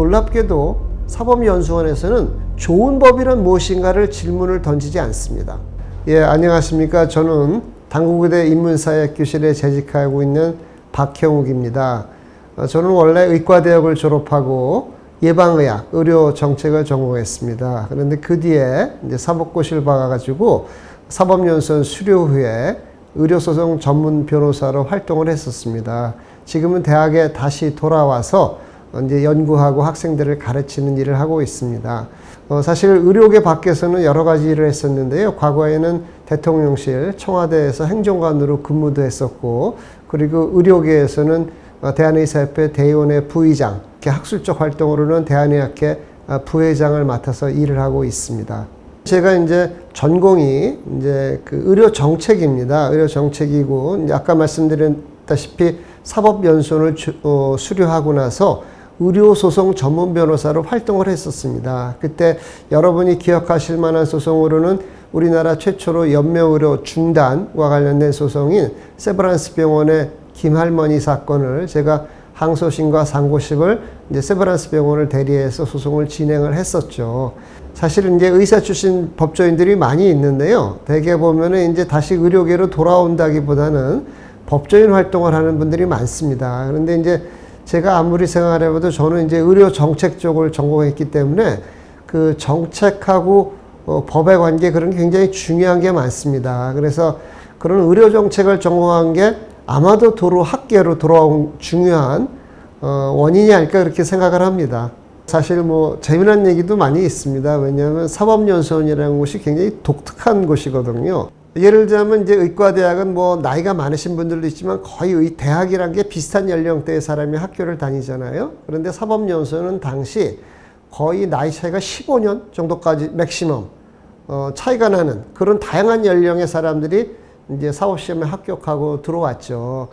놀랍게도 사법연수원에서는 좋은 법이란 무엇인가를 질문을 던지지 않습니다. 예, 안녕하십니까. 저는 당구부대 인문사회학교실에 재직하고 있는 박형욱입니다. 저는 원래 의과대학을 졸업하고 예방의학, 의료정책을 전공했습니다. 그런데 그 뒤에 이제 사법고시를 봐가지고 사법연수원 수료 후에 의료소송 전문 변호사로 활동을 했었습니다. 지금은 대학에 다시 돌아와서 이제 연구하고 학생들을 가르치는 일을 하고 있습니다. 사실 의료계 밖에서는 여러 가지 일을 했었는데요. 과거에는 대통령실, 청와대에서 행정관으로 근무도 했었고, 그리고 의료계에서는 대한의사협회 대의원회 부의장, 이렇게 학술적 활동으로는 대한의학회 부회장을 맡아서 일을 하고 있습니다. 제가 이제 전공이 이제 그 의료 정책입니다. 의료 정책이고, 아까 말씀드렸다시피 사법연수원을 수료하고 나서 의료소송 전문 변호사로 활동을 했었습니다. 그때 여러분이 기억하실 만한 소송으로는 우리나라 최초로 연명의료 중단과 관련된 소송인 세브란스 병원의 김할머니 사건을 제가 항소심과 상고심을 이제 세브란스 병원을 대리해서 소송을 진행을 했었죠. 사실은 이제 의사 출신 법조인들이 많이 있는데요. 대개 보면은 이제 다시 의료계로 돌아온다기보다는 법조인 활동을 하는 분들이 많습니다. 그런데 이제 제가 아무리 생각해봐도 저는 이제 의료 정책 쪽을 전공했기 때문에 그 정책하고 법의 관계 그런 게 굉장히 중요한 게 많습니다. 그래서 그런 의료 정책을 전공한 게 아마도 도로 학계로 돌아온 중요한 원인이 아닐까 그렇게 생각을 합니다. 사실 뭐 재미난 얘기도 많이 있습니다. 왜냐하면 사법연수원이라는 곳이 굉장히 독특한 곳이거든요. 예를 들자면 이제 의과대학은 뭐 나이가 많으신 분들도 있지만 거의 대학이란 게 비슷한 연령대의 사람이 학교를 다니잖아요. 그런데 사법연수원은 당시 거의 나이 차이가 15년 정도까지 맥시멈 차이가 나는 그런 다양한 연령의 사람들이 이제 사법시험에 합격하고 들어왔죠.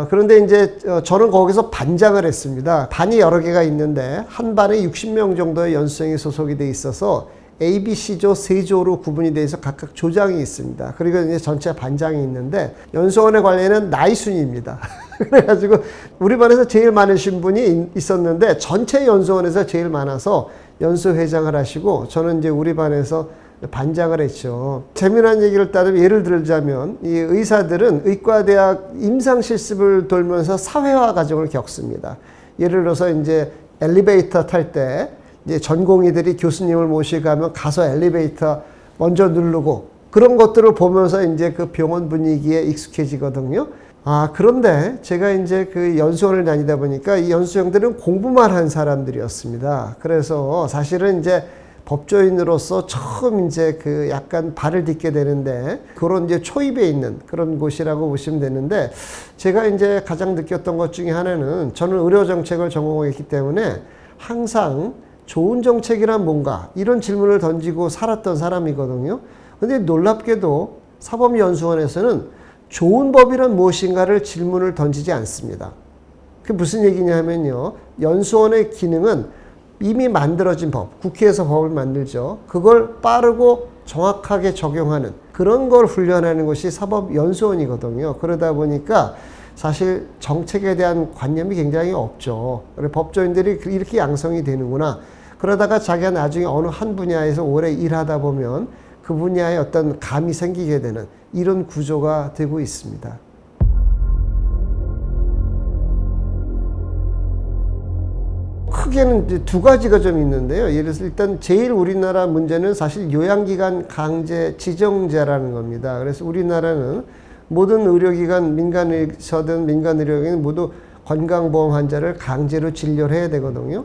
그런데 이제 저는 거기서 반장을 했습니다. 반이 여러 개가 있는데 한 반에 60명 정도의 연수생이 소속이 돼 있어서 A, B, C조, 세조로 구분이 돼서 각각 조장이 있습니다. 그리고 이제 전체 반장이 있는데 연수원의 관리는 나이 순입니다. 그래가지고 우리 반에서 제일 많으신 분이 있었는데 전체 연수원에서 제일 많아서 연수회장을 하시고 저는 이제 우리 반에서 반장을 했죠. 재미난 얘기를 따르면 예를 들자면 이 의사들은 의과대학 임상실습을 돌면서 사회화 과정을 겪습니다. 예를 들어서 이제 엘리베이터 탈 때 이제 전공의들이 교수님을 모시고 가서 엘리베이터 먼저 누르고 그런 것들을 보면서 이제 그 병원 분위기에 익숙해지거든요. 그런데 제가 이제 그 연수원을 다니다 보니까 이 연수생들은 공부만 한 사람들이었습니다. 그래서 사실은 이제 법조인으로서 처음 이제 그 약간 발을 딛게 되는데 그런 이제 초입에 있는 그런 곳이라고 보시면 되는데 제가 이제 가장 느꼈던 것 중에 하나는 저는 의료정책을 전공했기 때문에 항상 좋은 정책이란 뭔가 이런 질문을 던지고 살았던 사람이거든요. 근데 놀랍게도 사법연수원에서는 좋은 법이란 무엇인가를 질문을 던지지 않습니다. 그게 무슨 얘기냐면요. 연수원의 기능은 이미 만들어진 법, 국회에서 법을 만들죠. 그걸 빠르고 정확하게 적용하는 그런 걸 훈련하는 것이 사법연수원이거든요. 그러다 보니까 사실 정책에 대한 관념이 굉장히 없죠. 법조인들이 이렇게 양성이 되는구나. 그러다가 자기가 나중에 어느 한 분야에서 오래 일하다 보면 그 분야에 어떤 감이 생기게 되는 이런 구조가 되고 있습니다. 크게는 이제 두 가지가 좀 있는데요. 예를 들어서 일단 제일 우리나라 문제는 사실 요양기관 강제 지정제라는 겁니다. 그래서 우리나라는 모든 의료기관, 민간에서든 민간의료기관 모두 건강보험 환자를 강제로 진료를 해야 되거든요.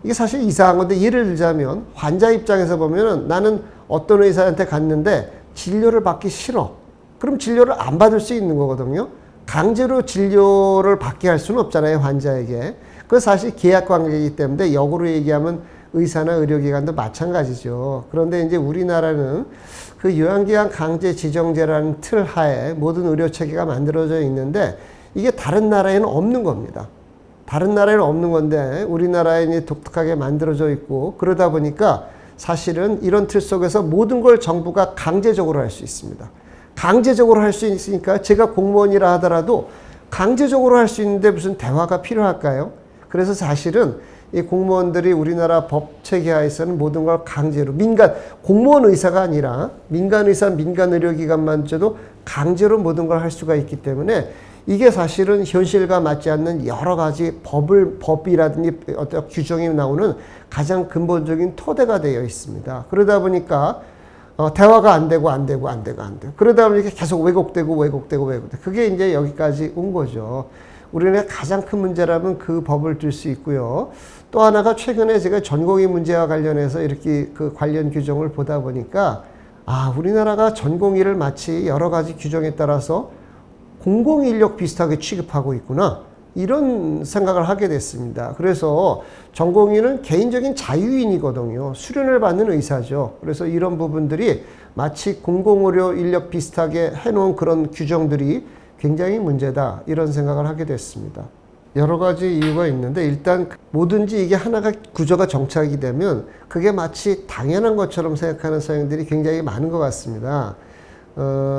이게 사실 이상한 건데 예를 들자면 환자 입장에서 보면은 나는 어떤 의사한테 갔는데 진료를 받기 싫어. 그럼 진료를 안 받을 수 있는 거거든요. 강제로 진료를 받게 할 수는 없잖아요, 환자에게. 그건 사실 계약 관계이기 때문에 역으로 얘기하면 의사나 의료기관도 마찬가지죠. 그런데 이제 우리나라는 그 요양기관 강제 지정제라는 틀 하에 모든 의료체계가 만들어져 있는데 이게 다른 나라에는 없는 겁니다. 다른 나라에는 없는 건데 우리나라에 이제 독특하게 만들어져 있고 그러다 보니까 사실은 이런 틀 속에서 모든 걸 정부가 강제적으로 할 수 있습니다. 강제적으로 할 수 있으니까 제가 공무원이라 하더라도 강제적으로 할 수 있는데 무슨 대화가 필요할까요? 그래서 사실은 이 공무원들이 우리나라 법 체계하에서는 모든 걸 강제로 공무원 의사가 아니라 민간 의사, 민간 의료기관만저도 강제로 모든 걸 할 수가 있기 때문에 이게 사실은 현실과 맞지 않는 여러 가지 법이라든지 어떤 규정이 나오는 가장 근본적인 토대가 되어 있습니다. 그러다 보니까 대화가 안 되고. 그러다 보니까 계속 왜곡되고. 그게 이제 여기까지 온 거죠. 우리나라의 가장 큰 문제라면 그 법을 들 수 있고요. 또 하나가 최근에 제가 전공의 문제와 관련해서 이렇게 그 관련 규정을 보다 보니까 우리나라가 전공의를 마치 여러 가지 규정에 따라서 공공인력 비슷하게 취급하고 있구나. 이런 생각을 하게 됐습니다. 그래서 전공의는 개인적인 자유인이거든요. 수련을 받는 의사죠. 그래서 이런 부분들이 마치 공공의료 인력 비슷하게 해놓은 그런 규정들이 굉장히 문제다. 이런 생각을 하게 됐습니다. 여러 가지 이유가 있는데 일단 뭐든지 이게 하나가 구조가 정착이 되면 그게 마치 당연한 것처럼 생각하는 성향들이 굉장히 많은 것 같습니다.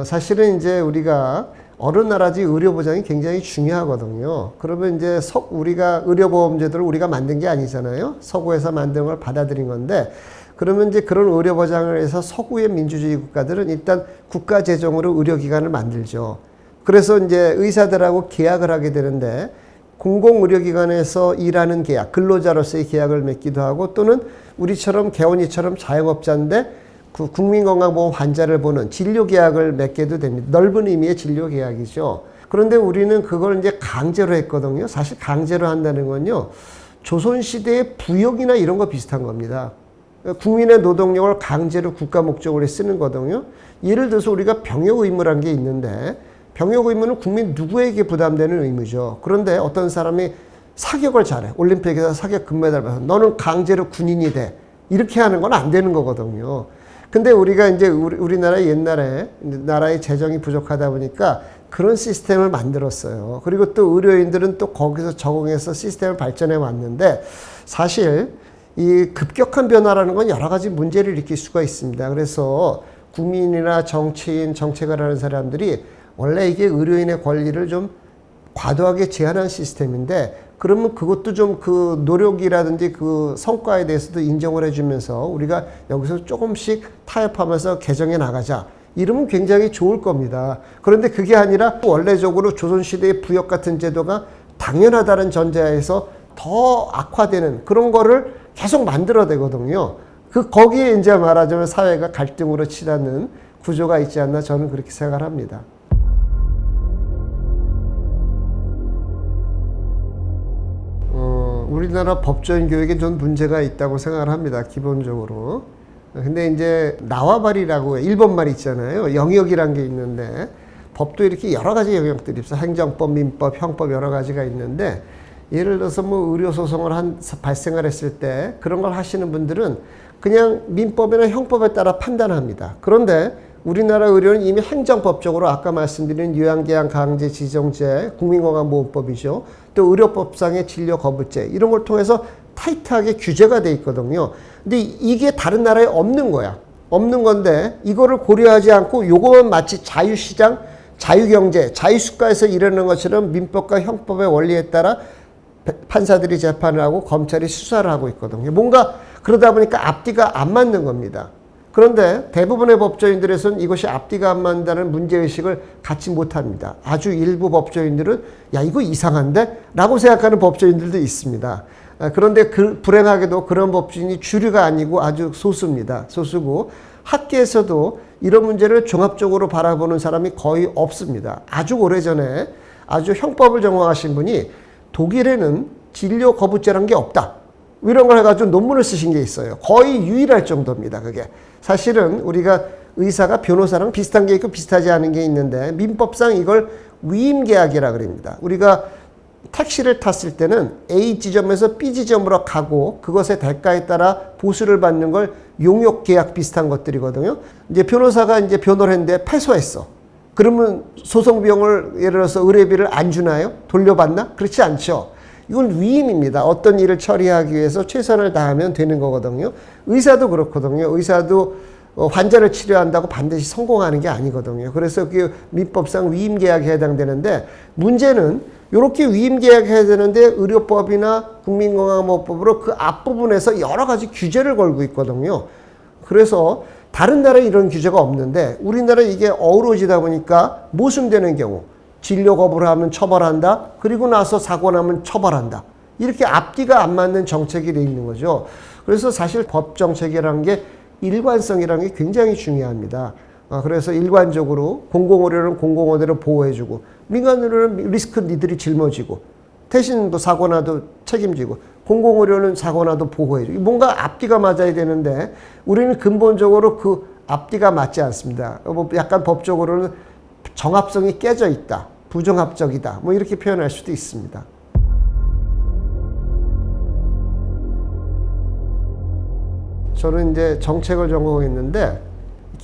사실은 이제 우리가 어느 나라지 의료 보장이 굉장히 중요하거든요. 그러면 이제 우리가 의료보험제도를 우리가 만든 게 아니잖아요. 서구에서 만든 걸 받아들인 건데 그러면 이제 그런 의료 보장을 해서 서구의 민주주의 국가들은 일단 국가 재정으로 의료기관을 만들죠. 그래서 이제 의사들하고 계약을 하게 되는데 공공의료기관에서 일하는 계약, 근로자로서의 계약을 맺기도 하고 또는 우리처럼 개원이처럼 자영업자인데 그 국민건강보험 환자를 보는 진료계약을 맺게도 됩니다. 넓은 의미의 진료계약이죠. 그런데 우리는 그걸 이제 강제로 했거든요. 사실 강제로 한다는 건요. 조선시대의 부역이나 이런 거 비슷한 겁니다. 국민의 노동력을 강제로 국가 목적으로 쓰는 거거든요. 예를 들어서 우리가 병역 의무라는 게 있는데 병역 의무는 국민 누구에게 부담되는 의무죠. 그런데 어떤 사람이 사격을 잘해. 올림픽에서 사격 금메달 받아서 너는 강제로 군인이 돼. 이렇게 하는 건 안 되는 거거든요. 근데 우리가 이제 우리나라 옛날에 나라의 재정이 부족하다 보니까 그런 시스템을 만들었어요. 그리고 또 의료인들은 또 거기서 적응해서 시스템을 발전해 왔는데 사실 이 급격한 변화라는 건 여러 가지 문제를 일으킬 수가 있습니다. 그래서 국민이나 정치인, 정책을 하는 사람들이 원래 이게 의료인의 권리를 좀 과도하게 제한한 시스템인데 그러면 그것도 좀 그 노력이라든지 그 성과에 대해서도 인정을 해주면서 우리가 여기서 조금씩 타협하면서 개정해 나가자. 이러면 굉장히 좋을 겁니다. 그런데 그게 아니라 원래적으로 조선시대의 부역 같은 제도가 당연하다는 전제하에서 더 악화되는 그런 거를 계속 만들어내거든요. 거기에 이제 말하자면 사회가 갈등으로 치닫는 구조가 있지 않나 저는 그렇게 생각을 합니다. 우리나라 법조인 교육에 좀 문제가 있다고 생각을 합니다. 기본적으로. 근데 이제 나와바리라고 일본 말 있잖아요. 영역이란 게 있는데 법도 이렇게 여러 가지 영역들이 있어요. 행정법, 민법, 형법 여러 가지가 있는데 예를 들어서 뭐 의료소송을 발생을 했을 때 그런 걸 하시는 분들은 그냥 민법이나 형법에 따라 판단합니다. 그런데 우리나라 의료는 이미 행정법적으로 아까 말씀드린 요양계약 강제 지정제, 국민건강보험법이죠. 또 의료법상의 진료 거부죄 이런 걸 통해서 타이트하게 규제가 돼 있거든요. 근데 이게 다른 나라에 없는 거야. 없는 건데 이거를 고려하지 않고 요거만 마치 자유시장, 자유경제, 자유수가에서 일하는 것처럼 민법과 형법의 원리에 따라 판사들이 재판을 하고 검찰이 수사를 하고 있거든요. 뭔가 그러다 보니까 앞뒤가 안 맞는 겁니다. 그런데 대부분의 법조인들에서는 이것이 앞뒤가 안 맞는다는 문제의식을 갖지 못합니다. 아주 일부 법조인들은 야 이거 이상한데? 라고 생각하는 법조인들도 있습니다. 그런데 불행하게도 그런 법조인이 주류가 아니고 아주 소수입니다. 소수고 학계에서도 이런 문제를 종합적으로 바라보는 사람이 거의 없습니다. 아주 오래전에 아주 형법을 전공하신 분이 독일에는 진료 거부죄라는 게 없다. 이런 걸 해가지고 논문을 쓰신 게 있어요. 거의 유일할 정도입니다. 그게. 사실은 우리가 의사가 변호사랑 비슷한 게 있고 비슷하지 않은 게 있는데 민법상 이걸 위임계약이라 그럽니다. 우리가 택시를 탔을 때는 A 지점에서 B 지점으로 가고 그것의 대가에 따라 보수를 받는 걸 용역계약 비슷한 것들이거든요. 이제 변호사가 이제 변호를 했는데 패소했어. 그러면 소송비용을 예를 들어서 의뢰비를 안 주나요? 돌려받나? 그렇지 않죠. 이건 위임입니다. 어떤 일을 처리하기 위해서 최선을 다하면 되는 거거든요. 의사도 그렇거든요. 의사도 환자를 치료한다고 반드시 성공하는 게 아니거든요. 그래서 그 민법상 위임계약에 해당되는데 문제는 이렇게 위임 계약해야 되는데 의료법이나 국민건강보호법으로 그 앞부분에서 여러 가지 규제를 걸고 있거든요. 그래서 다른 나라에 이런 규제가 없는데 우리나라 이게 어우러지다 보니까 모순되는 경우 진료 거부를 하면 처벌한다. 그리고 나서 사고 나면 처벌한다. 이렇게 앞뒤가 안 맞는 정책이 돼 있는 거죠. 그래서 사실 법 정책이라는 게 일관성이라는 게 굉장히 중요합니다. 그래서 일관적으로 공공의료는 공공의료를 보호해주고 민간의료는 리스크 니들이 짊어지고 대신 뭐 사고 나도 책임지고 공공의료는 사고 나도 보호해주고 뭔가 앞뒤가 맞아야 되는데 우리는 근본적으로 그 앞뒤가 맞지 않습니다. 뭐 약간 법적으로는 정합성이 깨져 있다. 부정합적이다. 뭐 이렇게 표현할 수도 있습니다. 저는 이제 정책을 전공했는데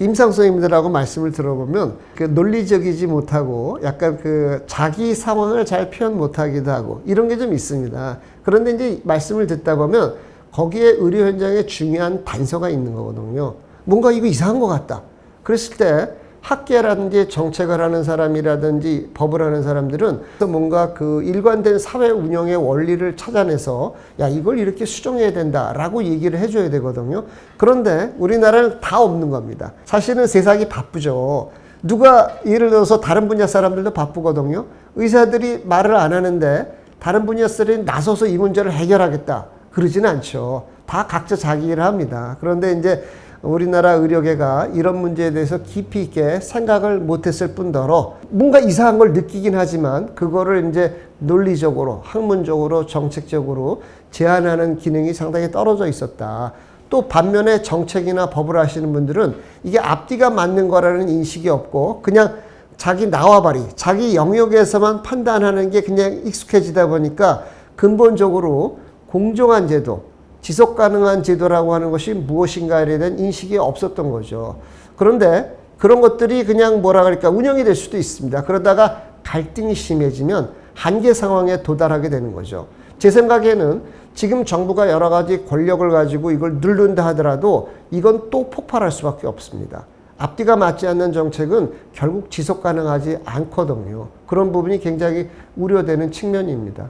임상 선생님들하고 말씀을 들어보면 그 논리적이지 못하고 약간 그 자기 상황을 잘 표현 못하기도 하고 이런 게 좀 있습니다. 그런데 이제 말씀을 듣다 보면 거기에 의료 현장에 중요한 단서가 있는 거거든요. 뭔가 이거 이상한 것 같다. 그랬을 때 학계라든지 정책을 하는 사람이라든지 법을 하는 사람들은 뭔가 그 일관된 사회 운영의 원리를 찾아내서 야 이걸 이렇게 수정해야 된다라고 얘기를 해줘야 되거든요. 그런데 우리나라는 다 없는 겁니다. 사실은 세상이 바쁘죠. 누가 예를 들어서 다른 분야 사람들도 바쁘거든요. 의사들이 말을 안 하는데 다른 분야 사람들이 나서서 이 문제를 해결하겠다 그러지는 않죠. 다 각자 자기 일을 합니다. 그런데 이제 우리나라 의료계가 이런 문제에 대해서 깊이 있게 생각을 못했을 뿐더러 뭔가 이상한 걸 느끼긴 하지만 그거를 이제 논리적으로, 학문적으로, 정책적으로 제한하는 기능이 상당히 떨어져 있었다. 또 반면에 정책이나 법을 하시는 분들은 이게 앞뒤가 맞는 거라는 인식이 없고 그냥 자기 나와바리, 자기 영역에서만 판단하는 게 그냥 익숙해지다 보니까 근본적으로 공정한 제도, 지속 가능한 제도라고 하는 것이 무엇인가에 대한 인식이 없었던 거죠. 그런데 그런 것들이 그냥 뭐라 그럴까 운영이 될 수도 있습니다. 그러다가 갈등이 심해지면 한계 상황에 도달하게 되는 거죠. 제 생각에는 지금 정부가 여러 가지 권력을 가지고 이걸 누른다 하더라도 이건 또 폭발할 수밖에 없습니다. 앞뒤가 맞지 않는 정책은 결국 지속 가능하지 않거든요. 그런 부분이 굉장히 우려되는 측면입니다.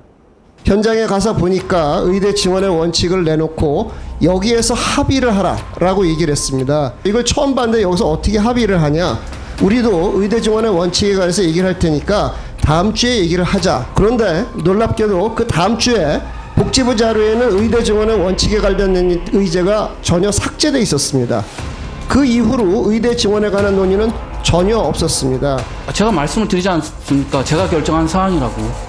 현장에 가서 보니까 의대 지원의 원칙을 내놓고 여기에서 합의를 하라라고 얘기를 했습니다. 이걸 처음 봤는데 여기서 어떻게 합의를 하냐. 우리도 의대 지원의 원칙에 관해서 얘기를 할 테니까 다음 주에 얘기를 하자. 그런데 놀랍게도 그 다음 주에 복지부 자료에는 의대 지원의 원칙에 관련된 의제가 전혀 삭제돼 있었습니다. 그 이후로 의대 지원에 관한 논의는 전혀 없었습니다. 제가 말씀을 드리지 않습니까? 제가 결정한 사항이라고.